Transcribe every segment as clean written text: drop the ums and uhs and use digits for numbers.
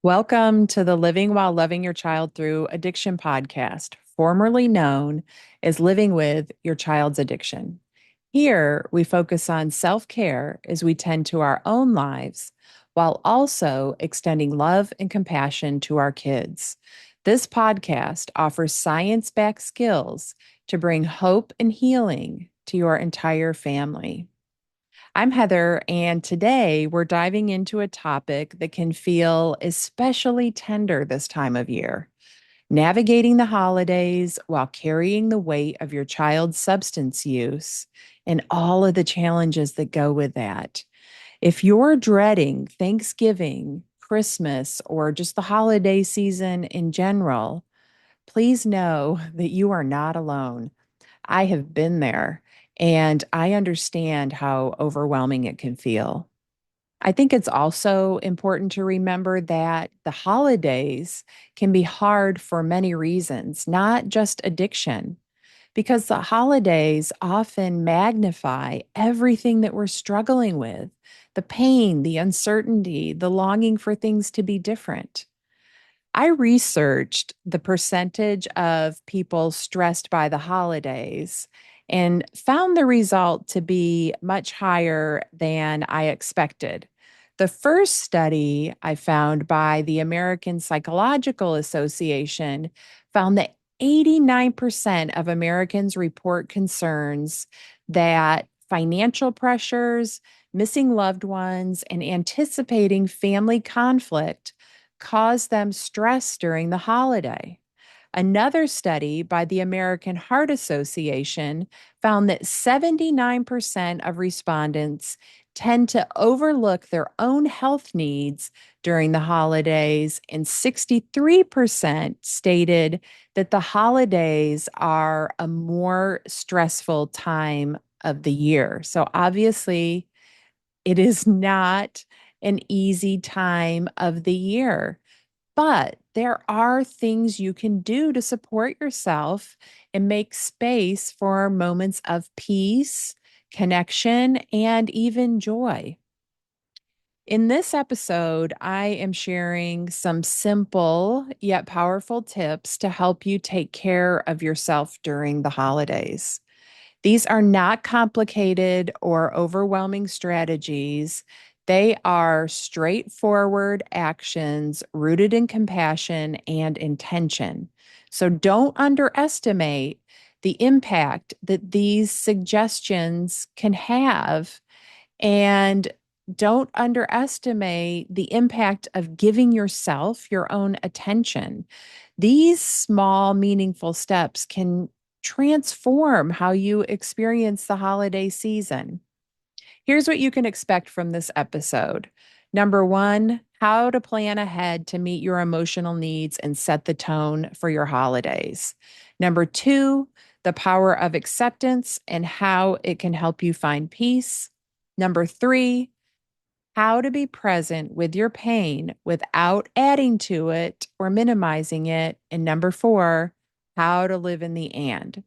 Welcome to the Living While Loving Your Child Through Addiction podcast, formerly known as Living with Your Child's Addiction. Here, we focus on self care as we tend to our own lives while also extending love and compassion to our kids. This podcast offers science backed skills to bring hope and healing to your entire family. I'm Heather, and today we're diving into a topic that can feel especially tender this time of year: navigating the holidays while carrying the weight of your child's substance use and all of the challenges that go with that. If you're dreading Thanksgiving, Christmas, or just the holiday season in general, please know that you are not alone. I have been there and I understand how overwhelming it can feel. I think it's also important to remember that the holidays can be hard for many reasons, not just addiction, because the holidays often magnify everything that we're struggling with: the pain, the uncertainty, the longing for things to be different. I researched the percentage of people stressed by the holidays and found the result to be much higher than I expected. The first study I found by the American Psychological Association found that 89% of Americans report concerns that financial pressures, missing loved ones, and anticipating family conflict cause them stress during the holiday. Another study by the American Heart Association found that 79% of respondents tend to overlook their own health needs during the holidays, and 63% stated that the holidays are a more stressful time of the year. So, obviously, it is not an easy time of the year, but there are things you can do to support yourself and make space for moments of peace, connection, and even joy. In this episode, I am sharing some simple yet powerful tips to help you take care of yourself during the holidays. These are not complicated or overwhelming strategies. They are straightforward actions rooted in compassion and intention. So don't underestimate the impact that these suggestions can have, and don't underestimate the impact of giving yourself your own attention. These small, meaningful steps can transform how you experience the holiday season. Here's what you can expect from this episode. Number one, how to plan ahead to meet your emotional needs and set the tone for your holidays. Number two, the power of acceptance and how it can help you find peace. Number three, how to be present with your pain without adding to it or minimizing it. And number four, how to live in the and.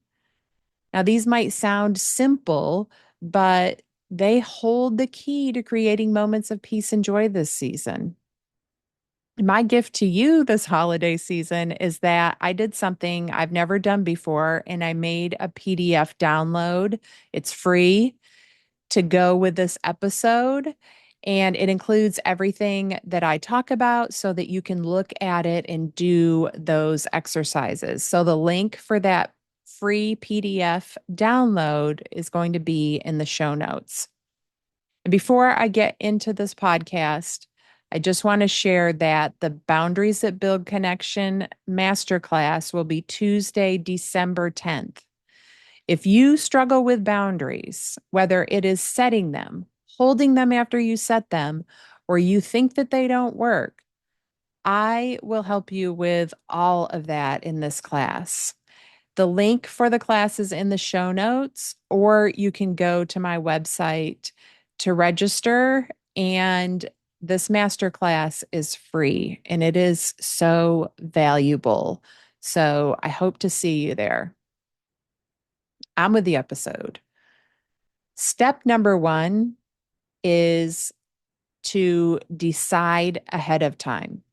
Now, these might sound simple, but they hold the key to creating moments of peace and joy this season. My gift to you this holiday season is that I did something I've never done before, and I made a PDF download. It's free to go with this episode. And it includes everything that I talk about so that you can look at it and do those exercises. So the link for that free PDF download is going to be in the show notes. And before I get into this podcast, I just want to share that the Boundaries That Build Connection Masterclass will be Tuesday, December 10th. If you struggle with boundaries, whether it is setting them, holding them after you set them, or you think that they don't work, I will help you with all of that in this class. The link for the class is in the show notes, or you can go to my website to register. And this masterclass is free and it is so valuable. So I hope to see you there. On with the episode. Step number one is to decide ahead of time.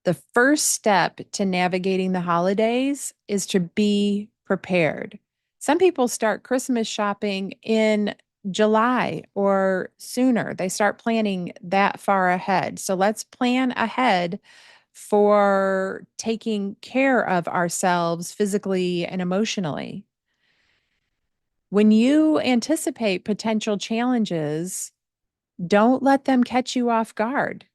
The first step to navigating the holidays is to be prepared. Some people start Christmas shopping in July or sooner. They start planning that far ahead. So let's plan ahead for taking care of ourselves physically and emotionally. When you anticipate potential challenges, don't let them catch you off guard.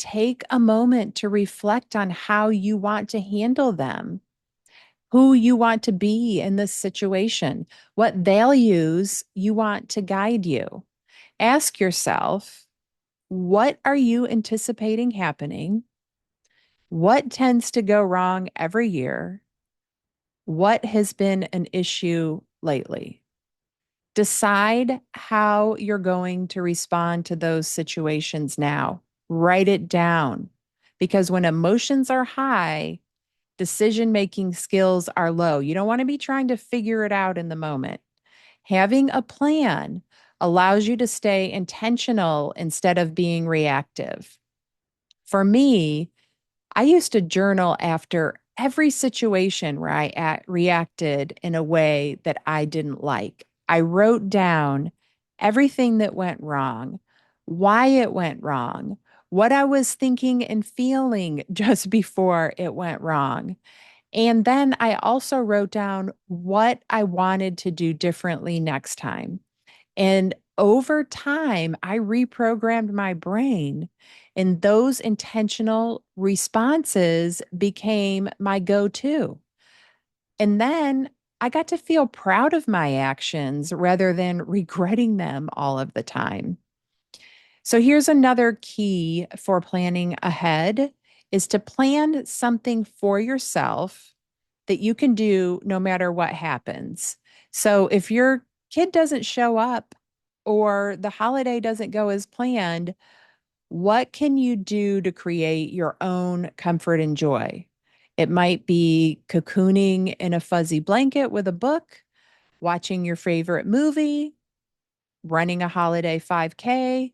Take a moment to reflect on how you want to handle them, who you want to be in this situation, what values you want to guide you. Ask yourself, what are you anticipating happening? What tends to go wrong every year? What has been an issue lately? Decide how you're going to respond to those situations now. Write it down because when emotions are high, decision making skills are low. You don't want to be trying to figure it out in the moment. Having a plan allows you to stay intentional instead of being reactive. For me, I used to journal after every situation where reacted in a way that I didn't like. I wrote down everything that went wrong, why it went wrong, what I was thinking and feeling just before it went wrong. And then I also wrote down what I wanted to do differently next time. And over time, I reprogrammed my brain, and those intentional responses became my go to. And then I got to feel proud of my actions rather than regretting them all of the time. So here's another key for planning ahead is to plan something for yourself that you can do no matter what happens. So if your kid doesn't show up or the holiday doesn't go as planned, what can you do to create your own comfort and joy? It might be cocooning in a fuzzy blanket with a book, watching your favorite movie, running a holiday 5K,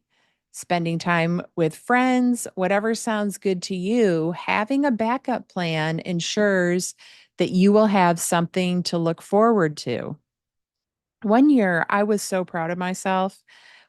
spending time with friends, whatever sounds good to you. Having a backup plan ensures that you will have something to look forward to. One year, I was so proud of myself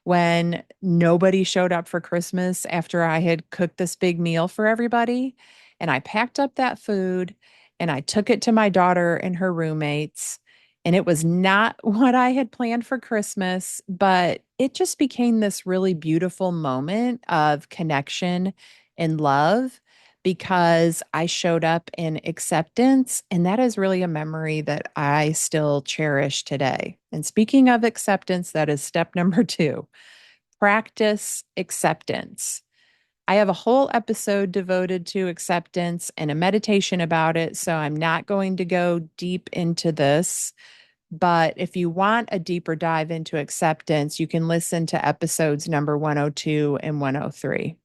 when nobody showed up for Christmas after I had cooked this big meal for everybody. And I packed up that food and I took it to my daughter and her roommates. And it was not what I had planned for Christmas, but it just became this really beautiful moment of connection and love because I showed up in acceptance. And that is really a memory that I still cherish today. And speaking of acceptance, that is step number two, practice acceptance. I have a whole episode devoted to acceptance and a meditation about it. So I'm not going to go deep into this. But if you want a deeper dive into acceptance, you can listen to episodes number 102 and 103.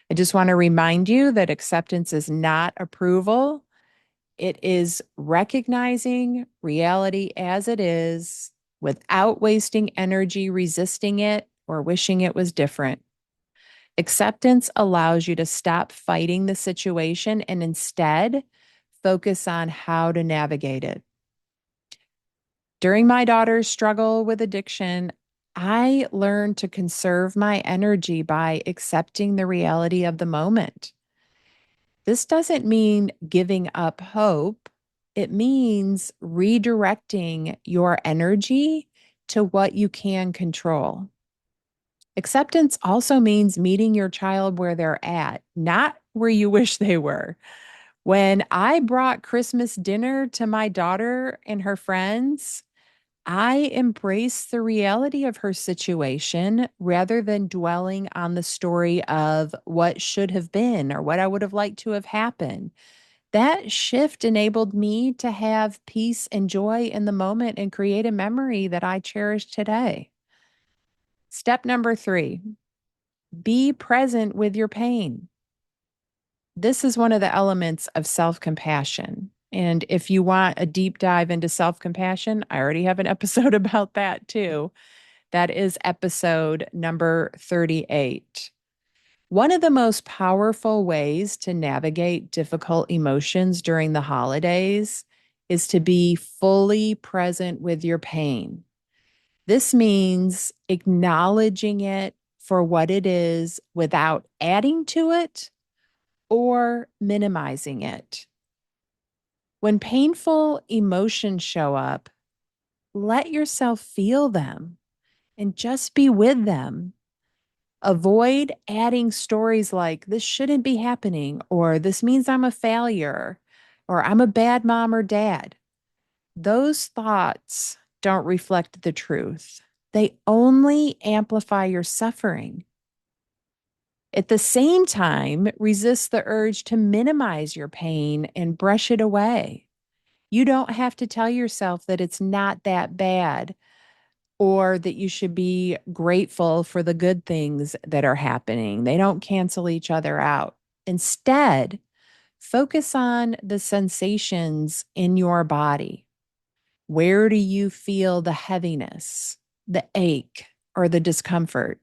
I just want to remind you that acceptance is not approval. It is recognizing reality as it is without wasting energy resisting it or wishing it was different. Acceptance allows you to stop fighting the situation and instead focus on how to navigate it. During my daughter's struggle with addiction, I learned to conserve my energy by accepting the reality of the moment. This doesn't mean giving up hope. It means redirecting your energy to what you can control. Acceptance also means meeting your child where they're at, not where you wish they were. When I brought Christmas dinner to my daughter and her friends, I embraced the reality of her situation rather than dwelling on the story of what should have been or what I would have liked to have happened. That shift enabled me to have peace and joy in the moment and create a memory that I cherish today. Step number three, be present with your pain. This is one of the elements of self compassion. And if you want a deep dive into self compassion, I already have an episode about that too. That is episode number 38. One of the most powerful ways to navigate difficult emotions during the holidays is to be fully present with your pain. This means acknowledging it for what it is without adding to it or minimizing it. When painful emotions show up, let yourself feel them and just be with them. Avoid adding stories like, this shouldn't be happening, or this means I'm a failure, or I'm a bad mom or dad. Those thoughts don't reflect the truth. They only amplify your suffering. At the same time, resist the urge to minimize your pain and brush it away. You don't have to tell yourself that it's not that bad or that you should be grateful for the good things that are happening. They don't cancel each other out. Instead, focus on the sensations in your body. Where do you feel the heaviness, the ache, or the discomfort?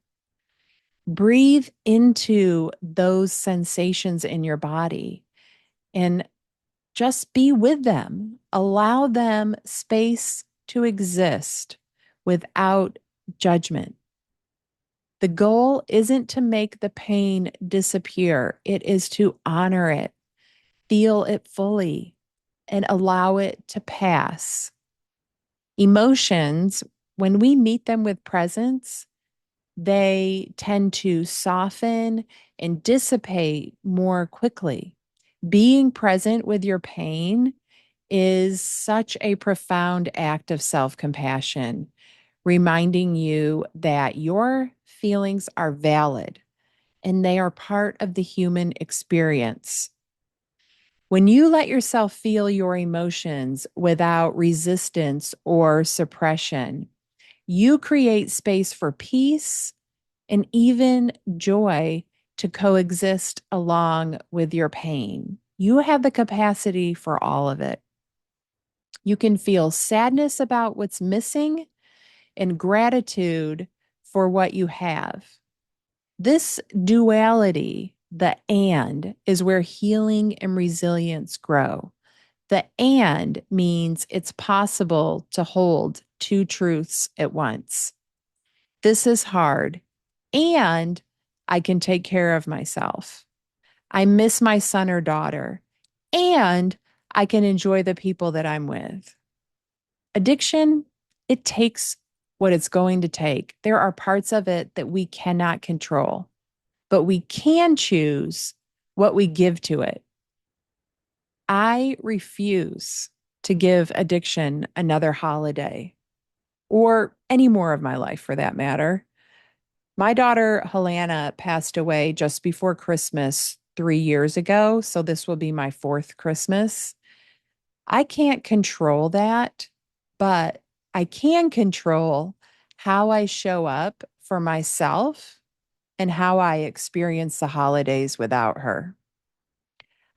Breathe into those sensations in your body and just be with them. Allow them space to exist without judgment. The goal isn't to make the pain disappear, it is to honor it, feel it fully, and allow it to pass. Emotions, when we meet them with presence, they tend to soften and dissipate more quickly. Being present with your pain is such a profound act of self compassion, reminding you that your feelings are valid and they are part of the human experience. When you let yourself feel your emotions without resistance or suppression, you create space for peace and even joy to coexist along with your pain. You have the capacity for all of it. You can feel sadness about what's missing and gratitude for what you have. This duality, the and, is where healing and resilience grow. The and means it's possible to hold two truths at once. This is hard, and I can take care of myself. I miss my son or daughter, and I can enjoy the people that I'm with. Addiction, it takes what it's going to take. There are parts of it that we cannot control, but we can choose what we give to it. I refuse to give addiction another holiday or any more of my life for that matter. My daughter, Helena, passed away just before Christmas 3 years ago. So this will be my fourth Christmas. I can't control that, but I can control how I show up for myself and how I experience the holidays without her.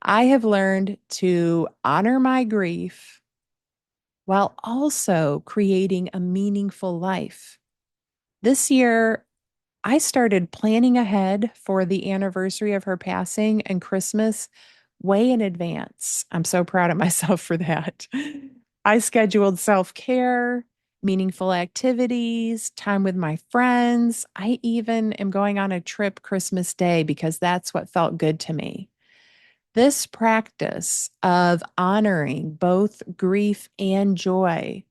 I have learned to honor my grief while also creating a meaningful life. This year, I started planning ahead for the anniversary of her passing and Christmas way in advance. I'm so proud of myself for that. I scheduled self care, meaningful activities, time with my friends. I even am going on a trip Christmas Day because that's what felt good to me. This practice of honoring both grief and joy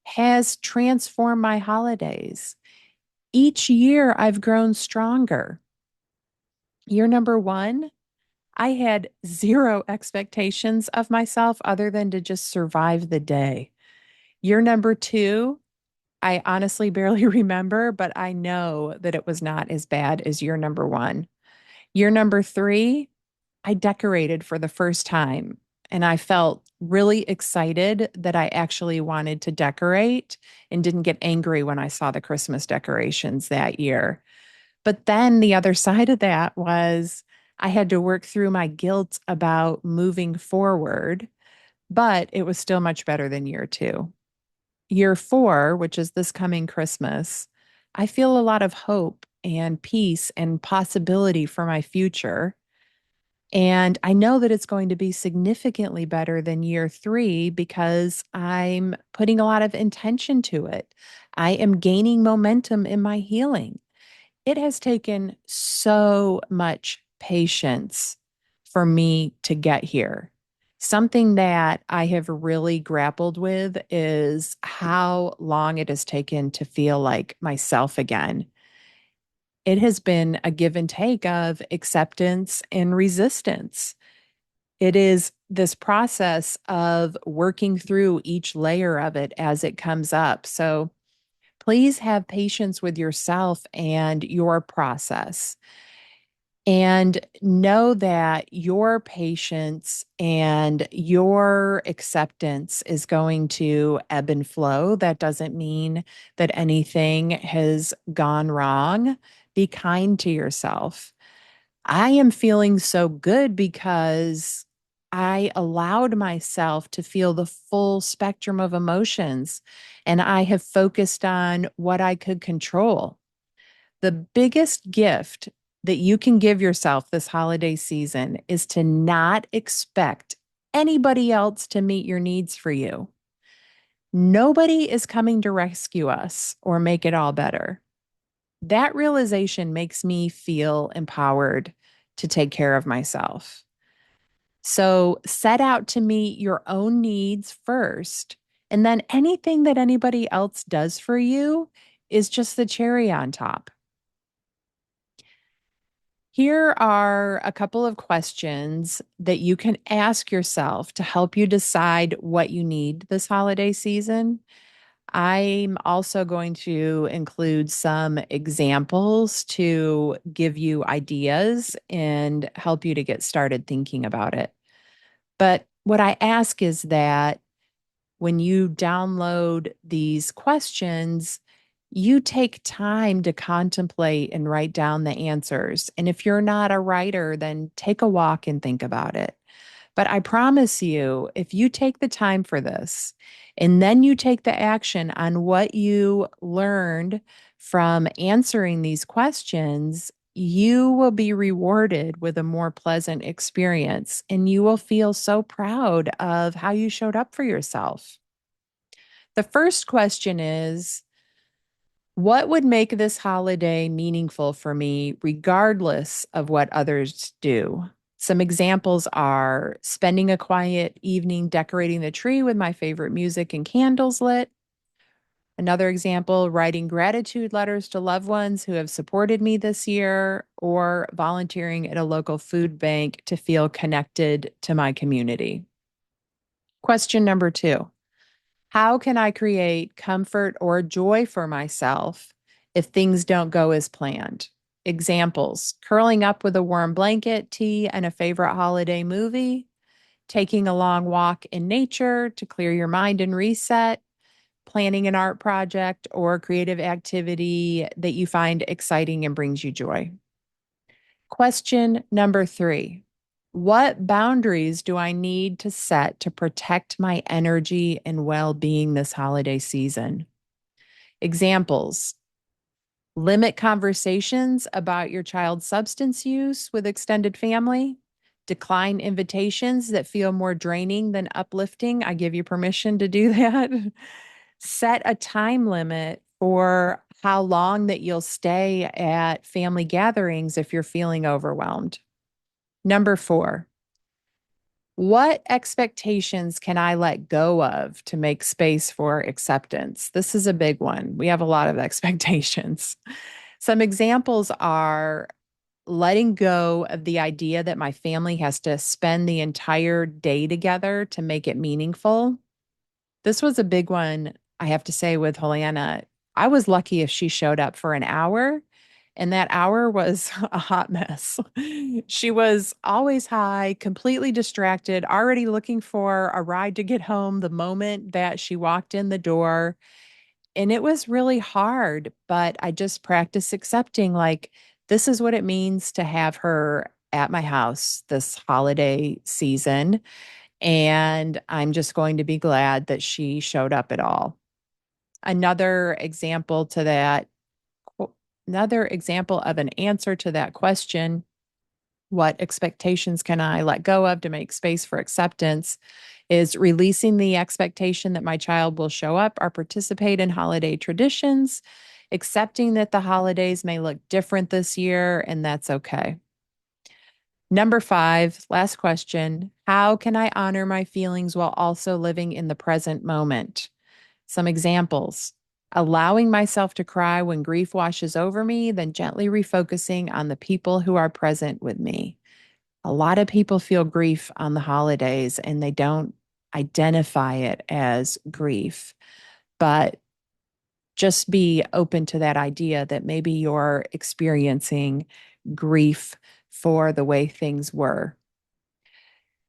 has transformed my holidays. Each year, I've grown stronger. Year number one, I had zero expectations of myself other than to just survive the day. Year number two, I honestly barely remember, but I know that it was not as bad as year number one. Year number three, I decorated for the first time and I felt really excited that I actually wanted to decorate and didn't get angry when I saw the Christmas decorations that year. But then the other side of that was I had to work through my guilt about moving forward, but it was still much better than year two. Year four, which is this coming Christmas, I feel a lot of hope and peace and possibility for my future. And I know that it's going to be significantly better than year three because I'm putting a lot of intention to it. I am gaining momentum in my healing. It has taken so much patience for me to get here. Something that I have really grappled with is how long it has taken to feel like myself again. It has been a give and take of acceptance and resistance. It is this process of working through each layer of it as it comes up. So please have patience with yourself and your process. And know that your patience and your acceptance is going to ebb and flow. That doesn't mean that anything has gone wrong. Be kind to yourself. I am feeling so good because I allowed myself to feel the full spectrum of emotions and I have focused on what I could control. The biggest gift that you can give yourself this holiday season is to not expect anybody else to meet your needs for you. Nobody is coming to rescue us or make it all better. That realization makes me feel empowered to take care of myself. So set out to meet your own needs first. And then anything that anybody else does for you is just the cherry on top. Here are a couple of questions that you can ask yourself to help you decide what you need this holiday season. I'm also going to include some examples to give you ideas and help you to get started thinking about it. But what I ask is that when you download these questions, you take time to contemplate and write down the answers. And if you're not a writer, then take a walk and think about it. But I promise you, if you take the time for this and then you take the action on what you learned from answering these questions, you will be rewarded with a more pleasant experience and you will feel so proud of how you showed up for yourself. The first question is, what would make this holiday meaningful for me, regardless of what others do? Some examples are spending a quiet evening decorating the tree with my favorite music and candles lit. Another example, writing gratitude letters to loved ones who have supported me this year, or volunteering at a local food bank to feel connected to my community. Question number two. How can I create comfort or joy for myself if things don't go as planned? Examples: curling up with a warm blanket, tea, and a favorite holiday movie, taking a long walk in nature to clear your mind and reset, planning an art project or creative activity that you find exciting and brings you joy. Question number three. What boundaries do I need to set to protect my energy and well being this holiday season? Examples: limit conversations about your child's substance use with extended family, decline invitations that feel more draining than uplifting. I give you permission to do that. Set a time limit for how long that you'll stay at family gatherings if you're feeling overwhelmed. Number four, what expectations can I let go of to make space for acceptance? This is a big one. We have a lot of expectations. Some examples are letting go of the idea that my family has to spend the entire day together to make it meaningful. This was a big one, I have to say, with Helena. I was lucky if she showed up for an hour, and that hour was a hot mess. She was always high, completely distracted, already looking for a ride to get home the moment that she walked in the door. And it was really hard, but I just practiced accepting, like, this is what it means to have her at my house this holiday season. And I'm just going to be glad that she showed up at all. Another example to that, Another example of an answer to that question, what expectations can I let go of to make space for acceptance, is releasing the expectation that my child will show up or participate in holiday traditions, accepting that the holidays may look different this year, and that's okay. Number 5, last question. How can I honor my feelings while also living in the present moment? Some examples: allowing myself to cry when grief washes over me, then gently refocusing on the people who are present with me. A lot of people feel grief on the holidays and they don't identify it as grief, but just be open to that idea that maybe you're experiencing grief for the way things were.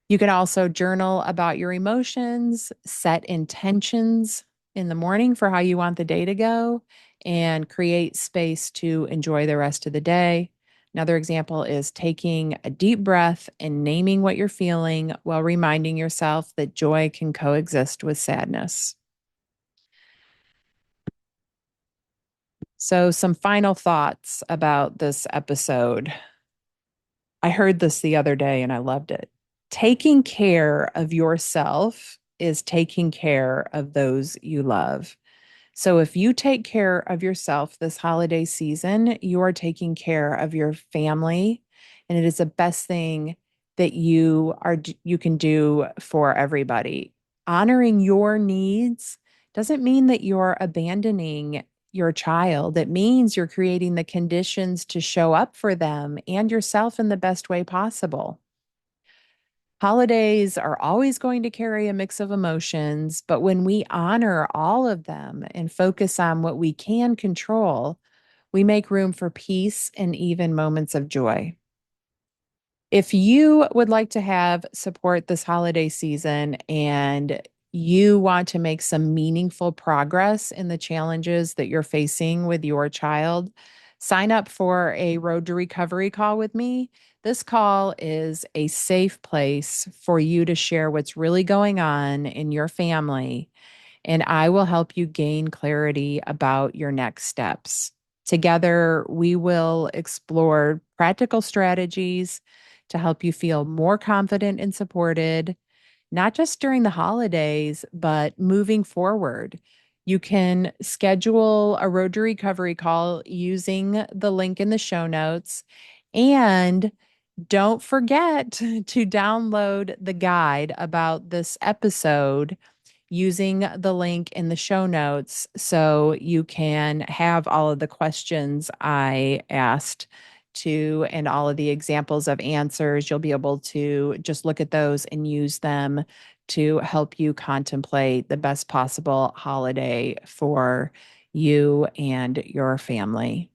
You can also journal about your emotions, set intentions in the morning for how you want the day to go, and create space to enjoy the rest of the day. Another example is taking a deep breath and naming what you're feeling while reminding yourself that joy can coexist with sadness. So, some final thoughts about this episode. I heard this the other day and I loved it. Taking care of yourself is taking care of those you love. So if you take care of yourself this holiday season, you are taking care of your family, and it is the best thing that you can do for everybody. Honoring your needs doesn't mean that you're abandoning your child. It means you're creating the conditions to show up for them and yourself in the best way possible. Holidays are always going to carry a mix of emotions, but when we honor all of them and focus on what we can control, we make room for peace and even moments of joy. If you would like to have support this holiday season and you want to make some meaningful progress in the challenges that you're facing with your child, sign up for a Road to Recovery call with me. This call is a safe place for you to share what's really going on in your family, and I will help you gain clarity about your next steps. Together, we will explore practical strategies to help you feel more confident and supported, not just during the holidays, but moving forward. You can schedule a Road to Recovery call using the link in the show notes. And don't forget to download the guide about this episode using the link in the show notes so you can have all of the questions I asked to and all of the examples of answers. You'll be able to just look at those and use them to help you contemplate the best possible holiday for you and your family.